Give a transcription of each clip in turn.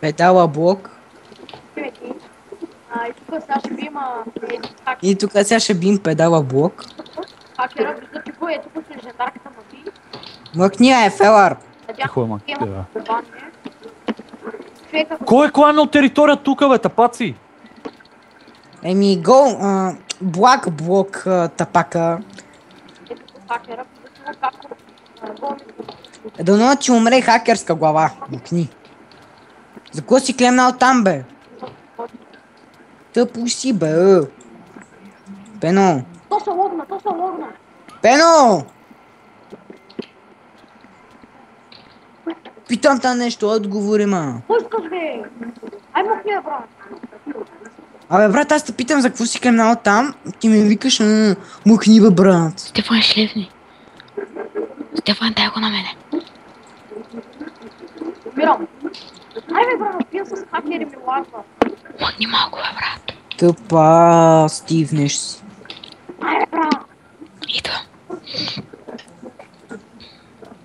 Педала блок. И тук сега ще би има... И тук сега ще бим педала блок. Хакера, вижда, че го е тук с лежандарката на би. Мъкни я, Фелар. Тихо е, мак. Човека, Кой е кланил територия тук, бе, тапаци? Еми, гол, блак блок тапака. е като хакера, вижда, както болница. Дано ти умре хакерска глава. Мъкни. За кого си клемнал там, бе? Тъпо си, бе. Пено. То се логна. Пено! Питам та нещо, отговори, ма. Кой искаш, бе? Ай, махни я, брат. Абе, брат, аз те питам за какво си клемнал там, ти ми викаш, мъкни, бе, брат. Стефан шлевни. Стефан, дай го на мене. Умирам. Ай, бе, брат, пия с хакери ми лазва. Мъкни малко, бе, брат. Тъпа, стивнеш си. Ай, бе, брат. Идвам.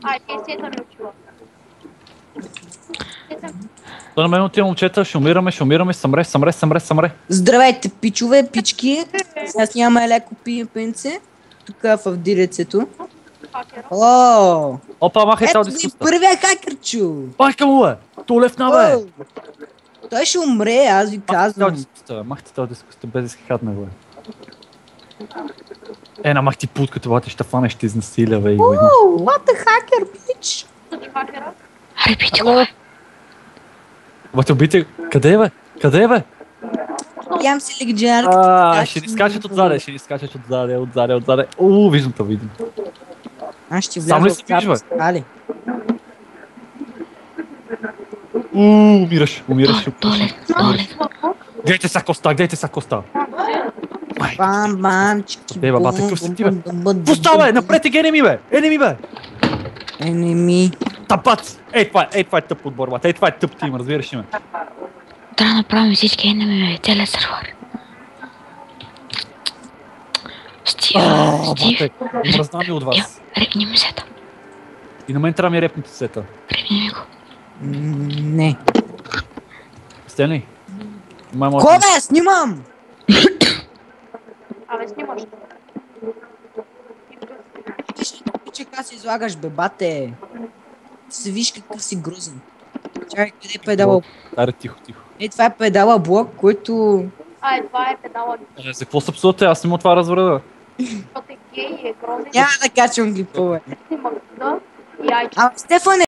Ай, те сета ми очила. То на мен от тия момчета ще умираме, съмре. Здравейте, пичове, пички. Сега снимаме леко пинце. Тук в дирецето. Хакера. О! Опа, махай Ето тази ви дискуста. първия хакерчо. Пашка му, бе! То левна, бе! О! Той ще умре, аз ви казвам. Махте тази дискуста, без да изхатне, бе. Мах ти путката, бе, ще фанеш, ще изнасиля, бе. О, what the hacker, bitch? Съди хакера. Аре, пити го, бе. Бе, те убийте. Къде е, бе? Ям си легендарката. Ще ни скачат отзаде. Виждам те, виждам. Аз ще Сам ли вляза се в капа. вижда, Али. Умираш. Доле. Гледайте са коста. Бам, чики, Бе, баба, такъв си ти, бе. Пуста, бе, напред е енеми, бе. Енеми. Тапац! Това е тъп отбор, бе. Това е тъп тим, разбираш ли ме? Трябва да направим всички енеми, бе, целият сървър. Стив. Мръзна ми от вас. Репни ми сета. И на мен трябва ми репните сета. Репни ми го. Не. Стенли? Ко бе, снимам! Абе, снимаш. Пиче, как се излагаш, бе, бате. Ти се виж какъв си грозен. Чакай, къде е педала? Аре, тихо. Това е педала блок, който... Ай, това е педала. За какво са псувате? Аз не мога това разбера. Защото е гей и е грозен. Няма да качвам клипове. Снимах да. И ай, А, Стефане,